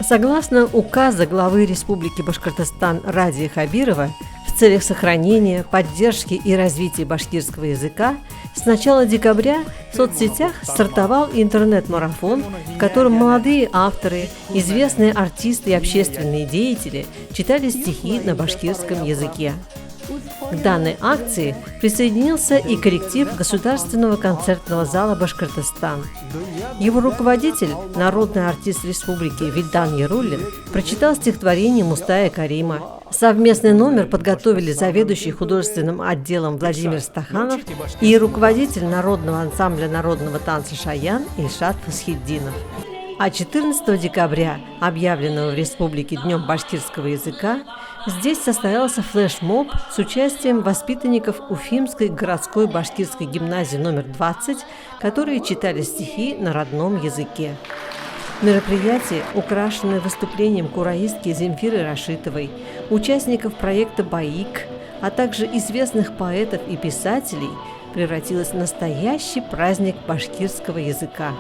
Согласно указа главы Республики Башкортостан Радия Хабирова, в целях сохранения, поддержки и развития башкирского языка с начала декабря в соцсетях стартовал интернет-марафон, в котором молодые авторы, известные артисты и общественные деятели читали стихи на башкирском языке. К данной акции присоединился и коллектив Государственного концертного зала «Башкортостан». Его руководитель, народный артист республики Вильдан Яруллин, прочитал стихотворение Мустая Карима. Совместный номер подготовили заведующий художественным отделом Владимир Стаханов и руководитель народного ансамбля народного танца «Шаян» Ильшат Фасхетдинов. А 14 декабря, объявленного в республике Днем башкирского языка, здесь состоялся флешмоб с участием воспитанников Уфимской городской башкирской гимназии номер 20, которые читали стихи на родном языке. Мероприятие, украшенное выступлением кураистки Земфиры Рашитовой, участников проекта «Баик», а также известных поэтов и писателей, превратилось в настоящий праздник башкирского языка.